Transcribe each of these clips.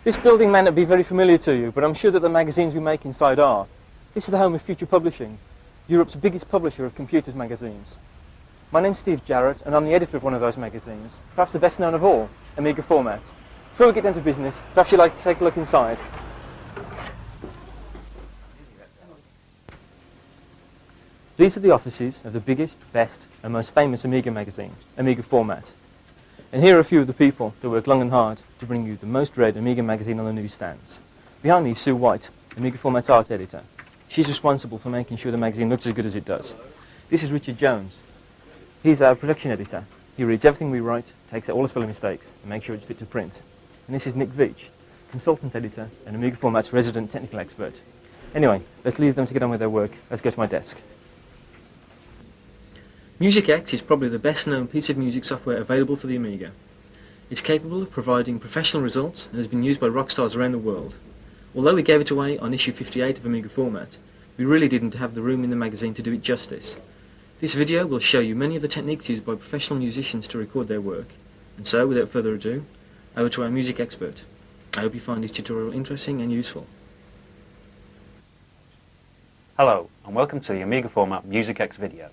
This building may not be very familiar to you, but I'm sure that the magazines we make inside are. This is the home of Future Publishing, Europe's biggest publisher of computers magazines. My name's Steve Jarrett, and I'm the editor of one of those magazines, perhaps the best known of all, Amiga Format. Before we get down to business, perhaps you'd like to take a look inside. These are the offices of the biggest, best, and most famous Amiga magazine, Amiga Format. And here are a few of the people that work long and hard to bring you the most read Amiga magazine on the newsstands. Behind me is Sue White, Amiga Format's art editor. She's responsible for making sure the magazine looks as good as it does. This is Richard Jones. He's our production editor. He reads everything we write, takes out all the spelling mistakes, and makes sure it's fit to print. And this is Nick Veach, consultant editor and Amiga Format's resident technical expert. Anyway, let's leave them to get on with their work. Let's go to my desk. MusicX is probably the best known piece of music software available for the Amiga. It's capable of providing professional results and has been used by rock stars around the world. Although we gave it away on issue 58 of Amiga Format, we really didn't have the room in the magazine to do it justice. This video will show you many of the techniques used by professional musicians to record their work. And so, without further ado, over to our music expert. I hope you find this tutorial interesting and useful. Hello, and welcome to the Amiga Format MusicX video.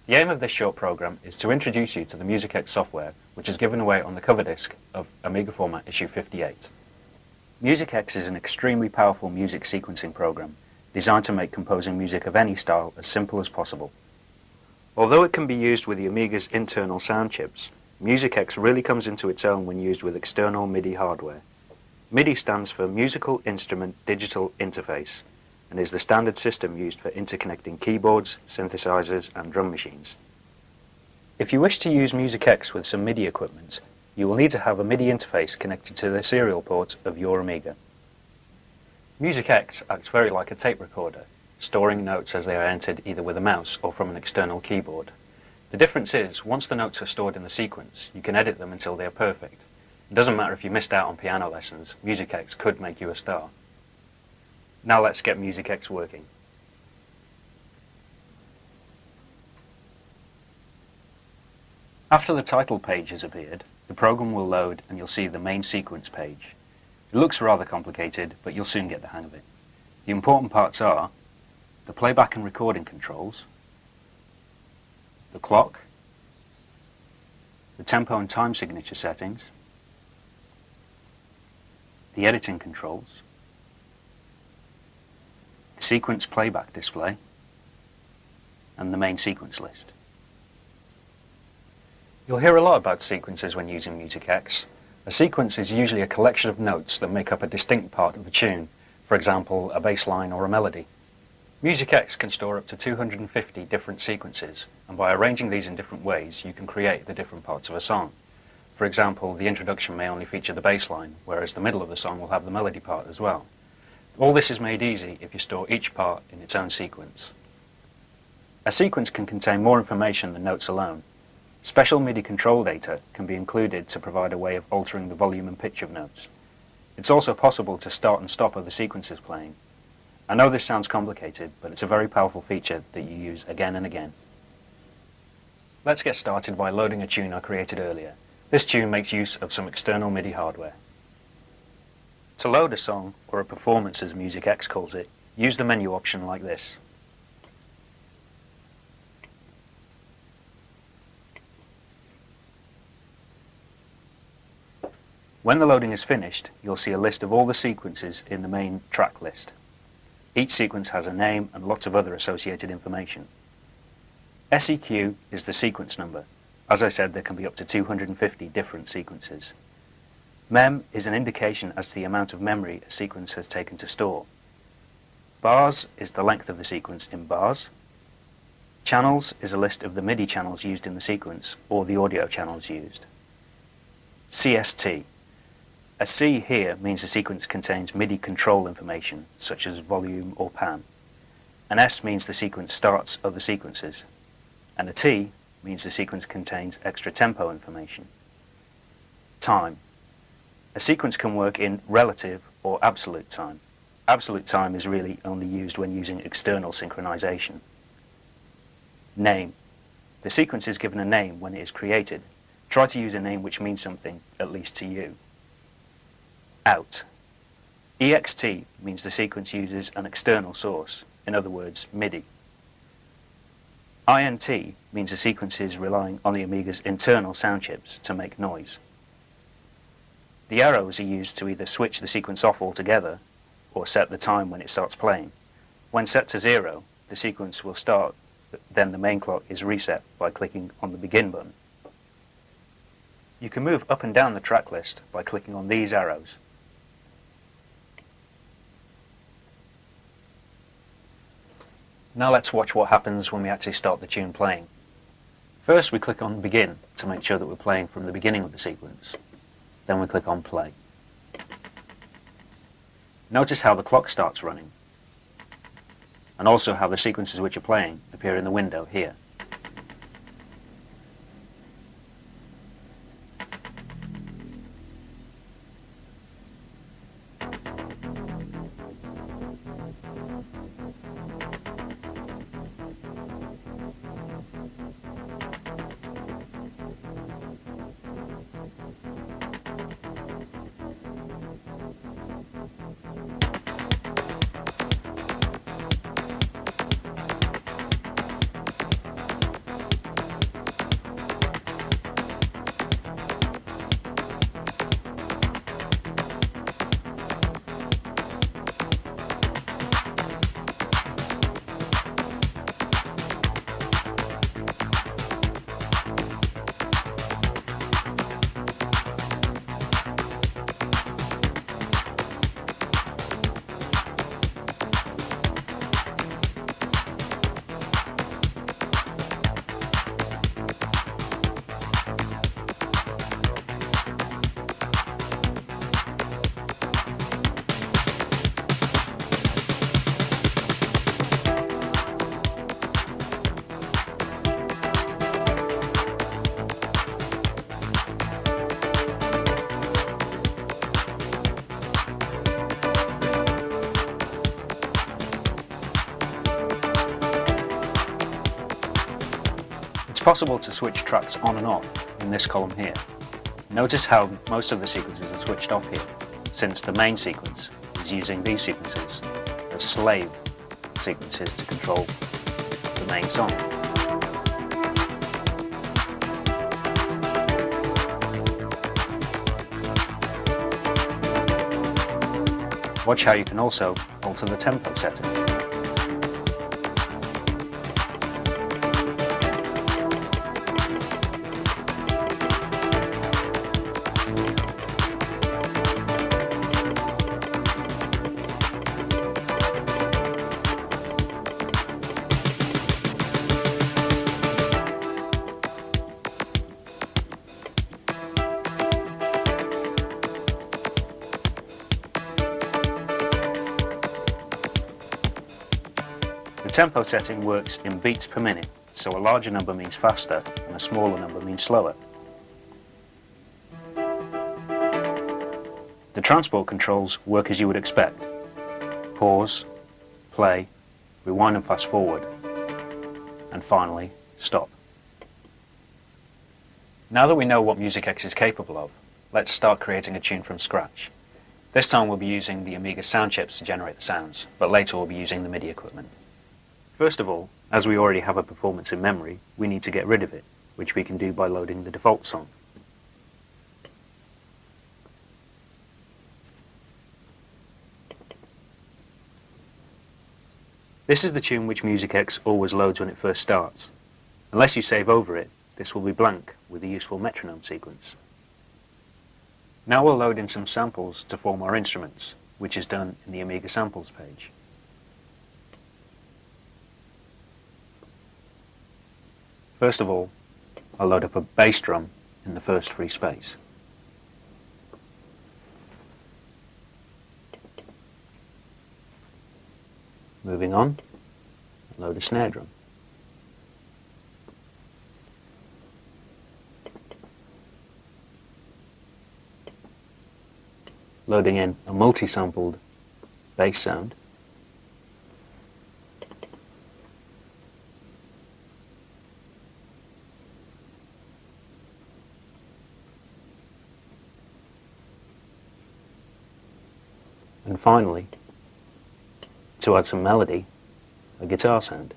The aim of this short program is to introduce you to the MusicX software, which is given away on the cover disc of Amiga Format issue 58. MusicX is an extremely powerful music sequencing program designed to make composing music of any style as simple as possible. Although it can be used with the Amiga's internal sound chips, MusicX really comes into its own when used with external MIDI hardware. MIDI stands for Musical Instrument Digital Interface, and is the standard system used for interconnecting keyboards, synthesizers, and drum machines. If you wish to use MusicX with some MIDI equipment, you will need to have a MIDI interface connected to the serial port of your Amiga. MusicX acts very like a tape recorder, storing notes as they are entered either with a mouse or from an external keyboard. The difference is, once the notes are stored in the sequence, you can edit them until they are perfect. It doesn't matter if you missed out on piano lessons, MusicX could make you a star. Now let's get MusicX working. After the title page has appeared, the program will load and you'll see the main sequence page. It looks rather complicated, but you'll soon get the hang of it. The important parts are the playback and recording controls, the clock, the tempo and time signature settings, the editing controls, the sequence playback display, and the main sequence list. You'll hear a lot about sequences when using MusicX. A sequence is usually a collection of notes that make up a distinct part of a tune, for example, a bass line or a melody. MusicX can store up to 250 different sequences, and by arranging these in different ways, you can create the different parts of a song. For example, the introduction may only feature the bass line, whereas the middle of the song will have the melody part as well. All this is made easy if you store each part in its own sequence. A sequence can contain more information than notes alone. Special MIDI control data can be included to provide a way of altering the volume and pitch of notes. It's also possible to start and stop other sequences playing. I know this sounds complicated, but it's a very powerful feature that you use again and again. Let's get started by loading a tune I created earlier. This tune makes use of some external MIDI hardware. To load a song, or a performance as MusicX calls it, use the menu option like this. When the loading is finished, you'll see a list of all the sequences in the main track list. Each sequence has a name and lots of other associated information. SEQ is the sequence number. As I said, there can be up to 250 different sequences. Mem is an indication as to the amount of memory a sequence has taken to store. Bars is the length of the sequence in bars. Channels is a list of the MIDI channels used in the sequence, or the audio channels used. CST. A C here means the sequence contains MIDI control information, such as volume or pan. An S means the sequence starts other sequences. And a T means the sequence contains extra tempo information. Time. A sequence can work in relative or absolute time. Absolute time is really only used when using external synchronization. Name. The sequence is given a name when it is created. Try to use a name which means something, at least to you. Out. EXT means the sequence uses an external source, in other words, MIDI. INT means the sequence is relying on the Amiga's internal sound chips to make noise. The arrows are used to either switch the sequence off altogether or set the time when it starts playing. When set to 0, the sequence will start, then the main clock is reset by clicking on the begin button. You can move up and down the track list by clicking on these arrows. Now let's watch what happens when we actually start the tune playing. First we click on begin to make sure that we're playing from the beginning of the sequence. Then we click on play. Notice how the clock starts running, and also how the sequences which are playing appear in the window here. It's possible to switch tracks on and off in this column here. Notice how most of the sequences are switched off here, since the main sequence is using these sequences as slave sequences to control the main song. Watch how you can also alter the tempo setting. The tempo setting works in beats per minute, so a larger number means faster and a smaller number means slower. The transport controls work as you would expect. Pause, play, rewind and fast forward, and finally, stop. Now that we know what MusicX is capable of, let's start creating a tune from scratch. This time we'll be using the Amiga sound chips to generate the sounds, but later we'll be using the MIDI equipment. First of all, as we already have a performance in memory, we need to get rid of it, which we can do by loading the default song. This is the tune which MusicX always loads when it first starts. Unless you save over it, this will be blank with a useful metronome sequence. Now we'll load in some samples to form our instruments, which is done in the Amiga samples page. First of all, I'll load up a bass drum in the first free space. Moving on, load a snare drum. Loading in a multi-sampled bass sound. And finally, to add some melody, a guitar sound.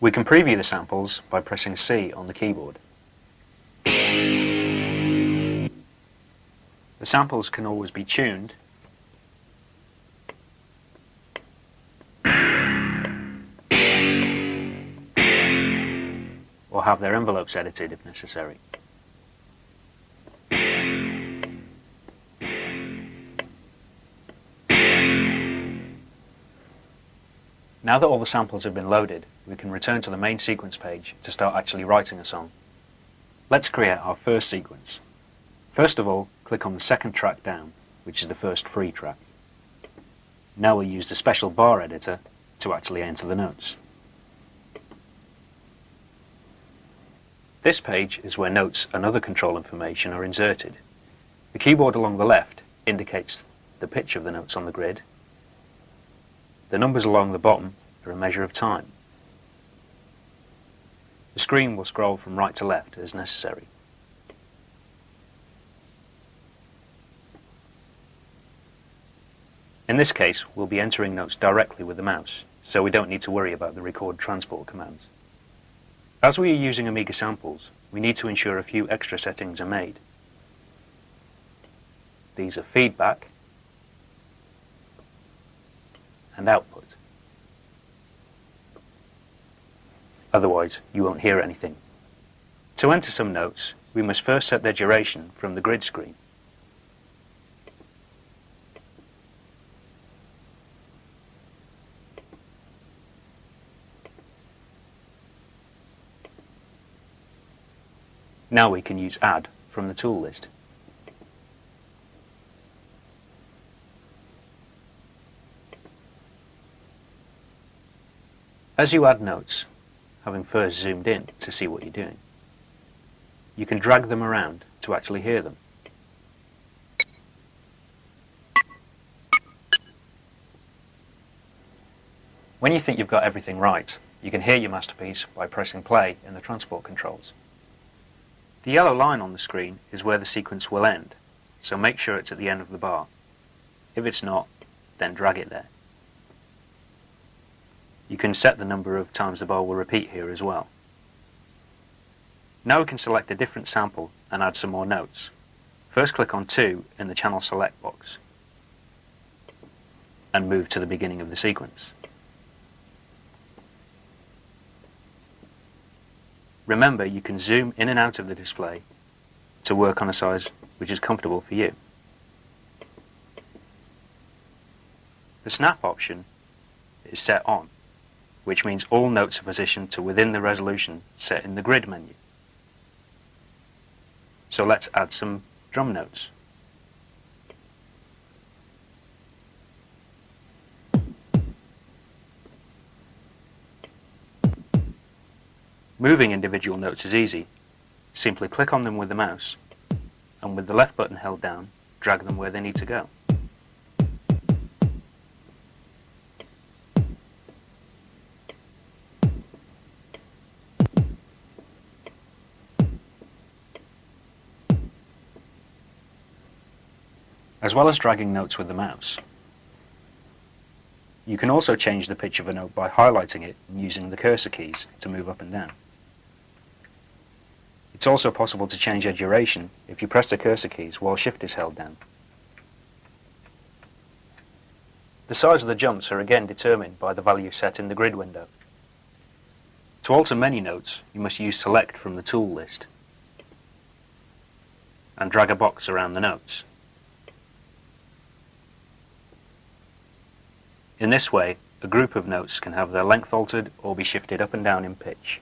We can preview the samples by pressing C on the keyboard. The samples can always be tuned or have their envelopes edited if necessary. Now that all the samples have been loaded, we can return to the main sequence page to start actually writing a song. Let's create our first sequence. First of all, click on the second track down, which is the first free track. Now we'll use the special bar editor to actually enter the notes. This page is where notes and other control information are inserted. The keyboard along the left indicates the pitch of the notes on the grid. The numbers along the bottom are a measure of time. The screen will scroll from right to left as necessary. In this case, we'll be entering notes directly with the mouse, so we don't need to worry about the record transport commands. As we are using Amiga samples, we need to ensure a few extra settings are made. These are feedback and output. Otherwise, you won't hear anything. To enter some notes, we must first set their duration from the grid screen. Now we can use Add from the tool list. As you add notes, having first zoomed in to see what you're doing, you can drag them around to actually hear them. When you think you've got everything right, you can hear your masterpiece by pressing play in the transport controls. The yellow line on the screen is where the sequence will end, so make sure it's at the end of the bar. If it's not, then drag it there. You can set the number of times the bar will repeat here as well. Now we can select a different sample and add some more notes. First click on 2 in the channel select box and move to the beginning of the sequence. Remember, you can zoom in and out of the display to work on a size which is comfortable for you. The snap option is set on, which means all notes are positioned to within the resolution set in the grid menu. So let's add some drum notes. Moving individual notes is easy. Simply click on them with the mouse, and with the left button held down, drag them where they need to go. As well as dragging notes with the mouse, you can also change the pitch of a note by highlighting it and using the cursor keys to move up and down. It's also possible to change their duration if you press the cursor keys while Shift is held down. The size of the jumps are again determined by the value set in the grid window. To alter many notes, you must use Select from the tool list and drag a box around the notes. In this way, a group of notes can have their length altered or be shifted up and down in pitch.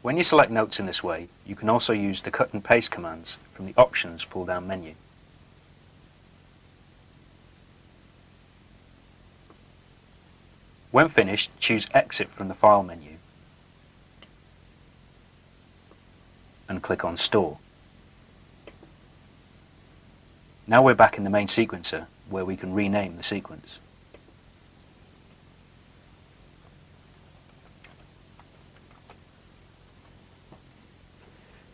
When you select notes in this way, you can also use the cut and paste commands from the Options pull-down menu. When finished, choose Exit from the File menu and click on Store. Now we're back in the main sequencer, where we can rename the sequence.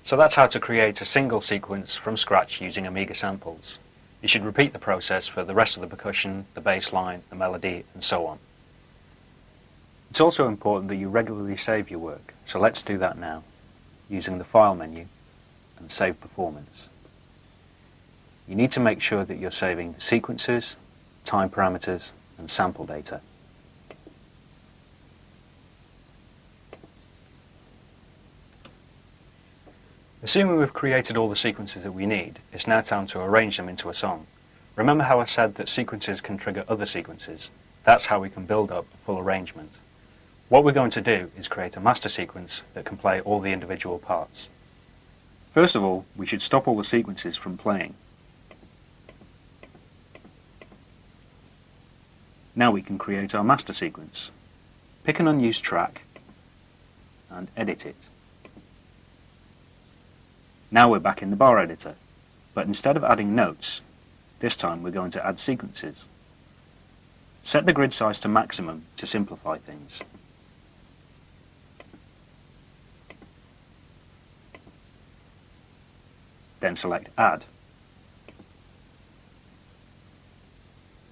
So that's how to create a single sequence from scratch using Amiga samples. You should repeat the process for the rest of the percussion, the bass line, the melody, and so on. It's also important that you regularly save your work, so let's do that now, using the File menu and Save Performance. You need to make sure that you're saving sequences, time parameters, and sample data. Assuming we've created all the sequences that we need, it's now time to arrange them into a song. Remember how I said that sequences can trigger other sequences? That's how we can build up a full arrangement. What we're going to do is create a master sequence that can play all the individual parts. First of all, we should stop all the sequences from playing. Now we can create our master sequence. Pick an unused track and edit it. Now we're back in the bar editor, but instead of adding notes, this time we're going to add sequences. Set the grid size to maximum to simplify things. Then select Add.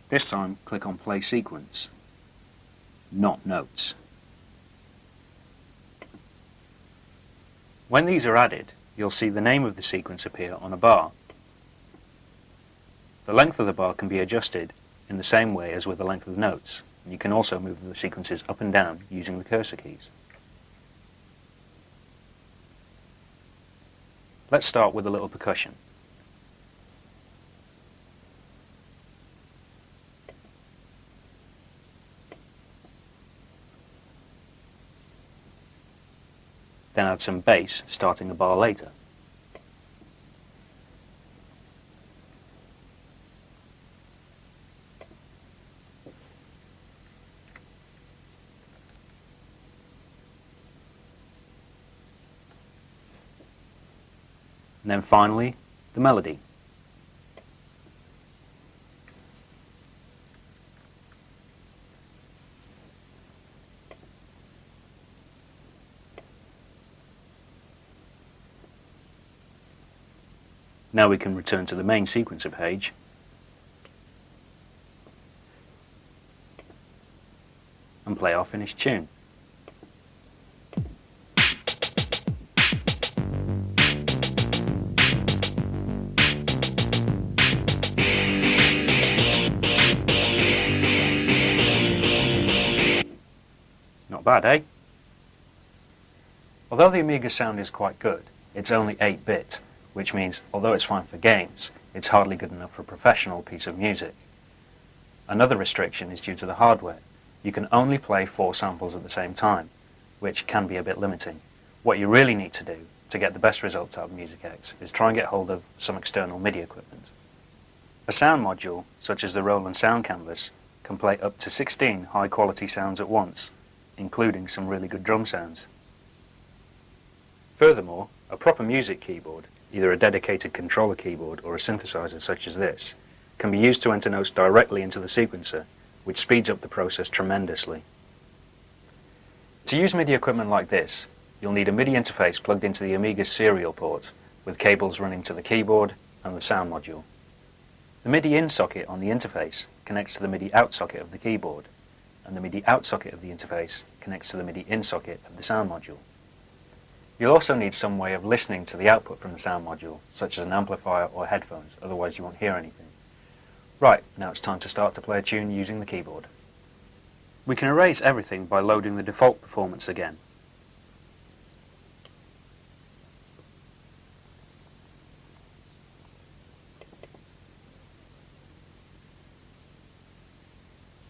This time click on Play Sequence, not Notes. When these are added, you'll see the name of the sequence appear on a bar. The length of the bar can be adjusted in the same way as with the length of notes, and you can also move the sequences up and down using the cursor keys. Let's start with a little percussion. Then add some bass starting a bar later. And then finally, the melody. Now we can return to the main sequencer page and play our finished tune. Not bad, eh? Although the Amiga sound is quite good, it's only 8-bit, which means, although it's fine for games, it's hardly good enough for a professional piece of music. Another restriction is due to the hardware. You can only play 4 samples at the same time, which can be a bit limiting. What you really need to do to get the best results out of MusicX is try and get hold of some external MIDI equipment. A sound module, such as the Roland Sound Canvas, can play up to 16 high-quality sounds at once, including some really good drum sounds. Furthermore, a proper music keyboard, either a dedicated controller keyboard or a synthesizer such as this, can be used to enter notes directly into the sequencer, which speeds up the process tremendously. To use MIDI equipment like this, you'll need a MIDI interface plugged into the Amiga's serial port, with cables running to the keyboard and the sound module. The MIDI in socket on the interface connects to the MIDI out socket of the keyboard, and the MIDI out socket of the interface connects to the MIDI in socket of the sound module. You'll also need some way of listening to the output from the sound module, such as an amplifier or headphones, otherwise you won't hear anything. Right, now it's time to start to play a tune using the keyboard. We can erase everything by loading the default performance again.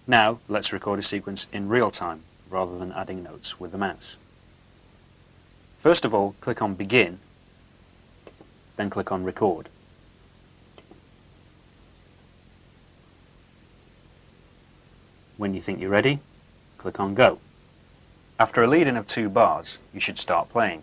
Now let's record a sequence in real time, rather than adding notes with the mouse. First of all, click on Begin, then click on Record. When you think you're ready, click on Go. After a lead-in of 2 bars, you should start playing.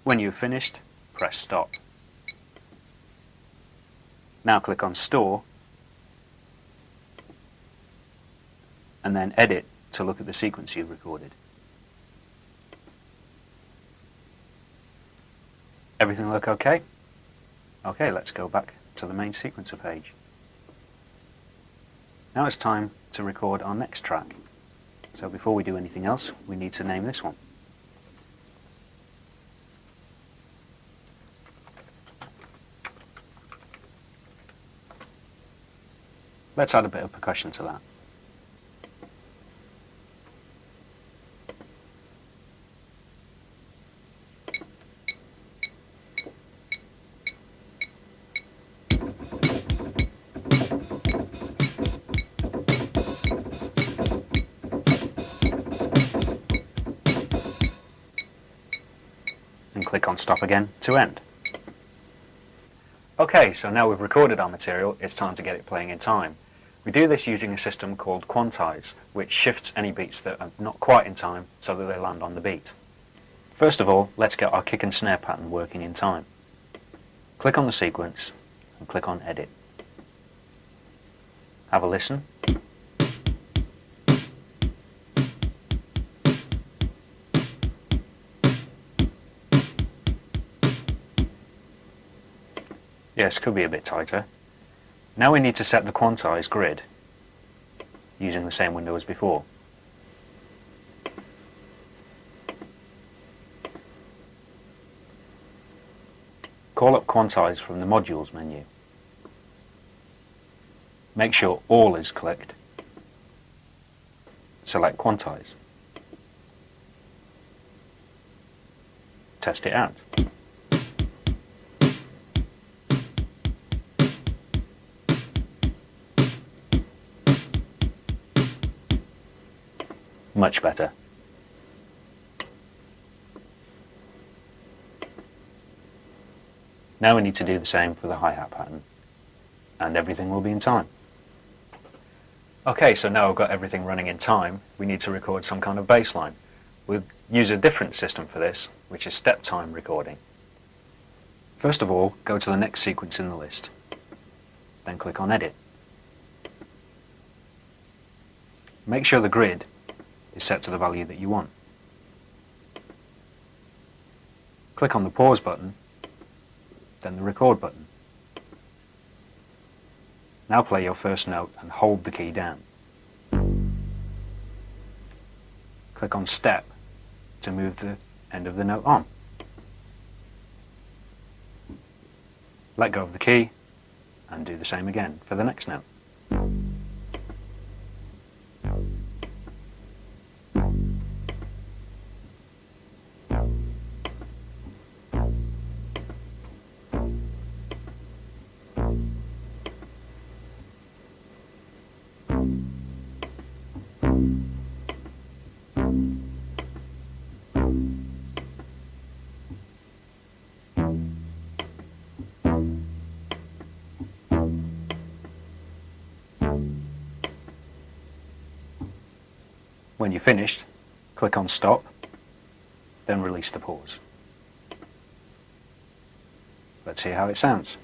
When you've finished, press stop. Now click on Store and then Edit to look at the sequence you've recorded. Everything look okay? Okay, let's go back to the main sequencer page. Now it's time to record our next track. So before we do anything else, we need to name this one. Let's add a bit of percussion to that. And click on Stop again to end. Okay, so now we've recorded our material, it's time to get it playing in time. We do this using a system called quantize, which shifts any beats that are not quite in time so that they land on the beat. First of all, let's get our kick and snare pattern working in time. Click on the sequence and click on Edit. Have a listen. Yes, could be a bit tighter. Now we need to set the quantize grid using the same window as before. Call up quantize from the modules menu. Make sure all is clicked. Select quantize. Test it out. Much better. Now we need to do the same for the hi-hat pattern, and everything will be in time. Okay, so now we've got everything running in time, we need to record some kind of bass line. We'll use a different system for this, which is step time recording. First of all, go to the next sequence in the list, then click on Edit. Make sure the grid is set to the value that you want. Click on the pause button, then the record button. Now play your first note and hold the key down. Click on Step to move the end of the note on. Let go of the key and do the same again for the next note. When you're finished, click on Stop, then release the pause. Let's hear how it sounds.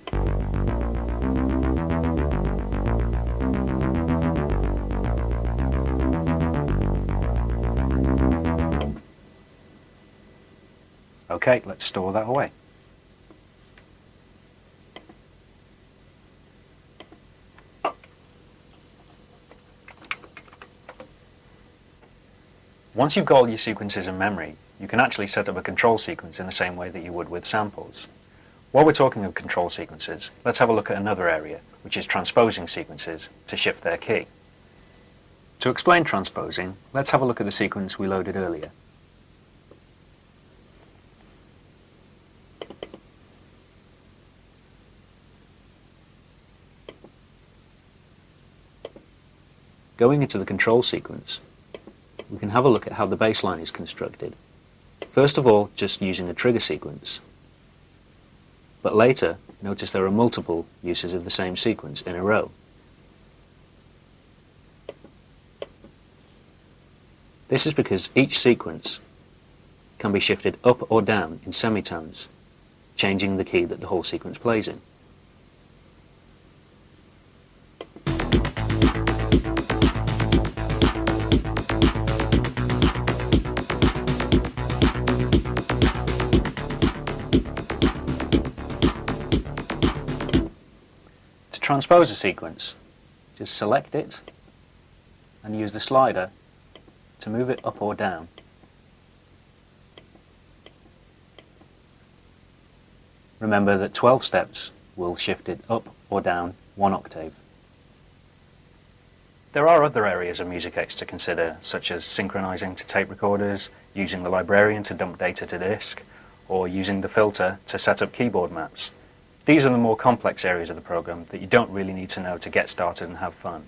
Okay, let's store that away. Once you've got all your sequences in memory, you can actually set up a control sequence in the same way that you would with samples. While we're talking of control sequences, let's have a look at another area, which is transposing sequences to shift their key. To explain transposing, let's have a look at the sequence we loaded earlier. Going into the control sequence, we can have a look at how the bass line is constructed. First of all, just using a trigger sequence. But later, notice there are multiple uses of the same sequence in a row. This is because each sequence can be shifted up or down in semitones, changing the key that the whole sequence plays in. To transpose a sequence, just select it and use the slider to move it up or down. Remember that 12 steps will shift it up or down 1 octave. There are other areas of MusicX to consider, such as synchronizing to tape recorders, using the librarian to dump data to disk, or using the filter to set up keyboard maps. These are the more complex areas of the program that you don't really need to know to get started and have fun.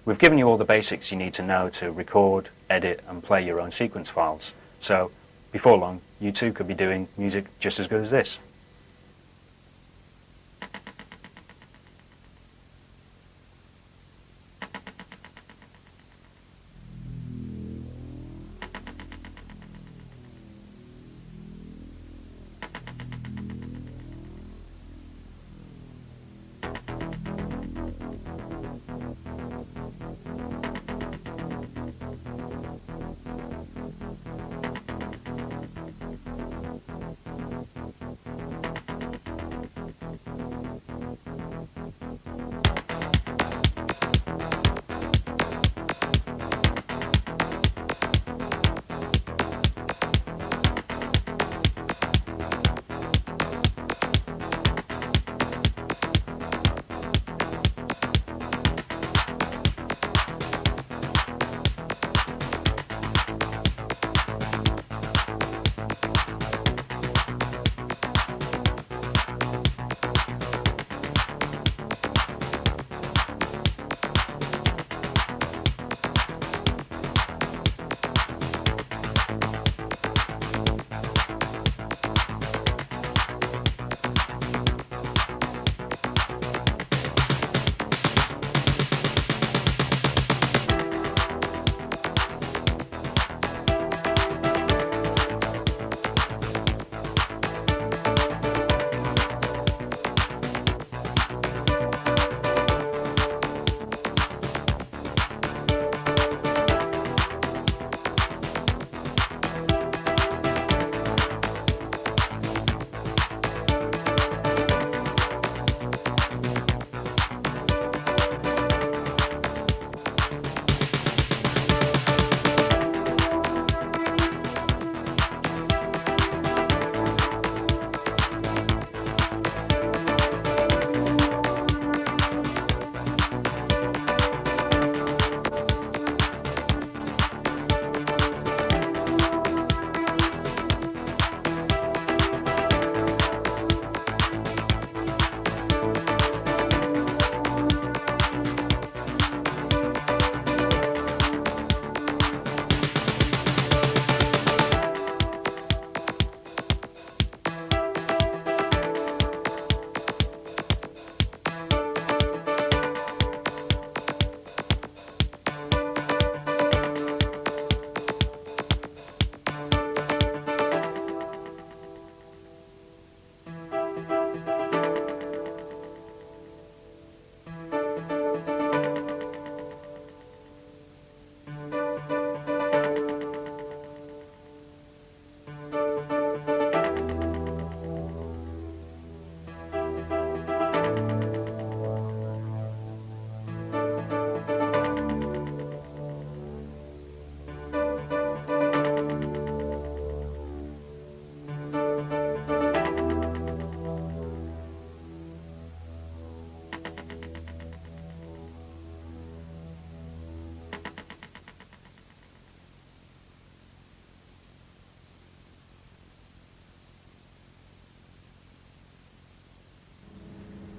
We've given you all the basics you need to know to record, edit, and play your own sequence files. So, before long, you too could be doing music just as good as this.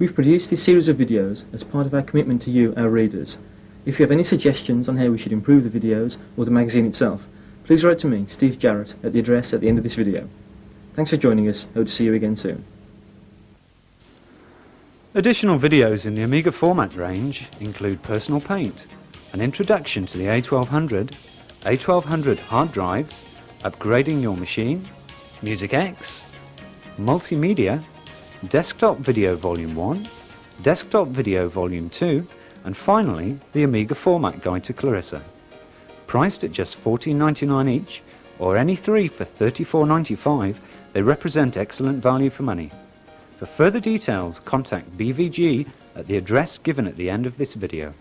We've produced this series of videos as part of our commitment to you, our readers. If you have any suggestions on how we should improve the videos or the magazine itself, please write to me, Steve Jarrett, at the address at the end of this video. Thanks for joining us. Hope to see you again soon. Additional videos in the Amiga format range include Personal Paint, an introduction to the A1200, A1200 hard drives, upgrading your machine, MusicX, Multimedia, Desktop Video Volume 1, Desktop Video Volume 2, and finally the Amiga Format Guide to Clarissa. Priced at just $14.99 each, or any three for $34.95, they represent excellent value for money. For further details, contact BVG at the address given at the end of this video.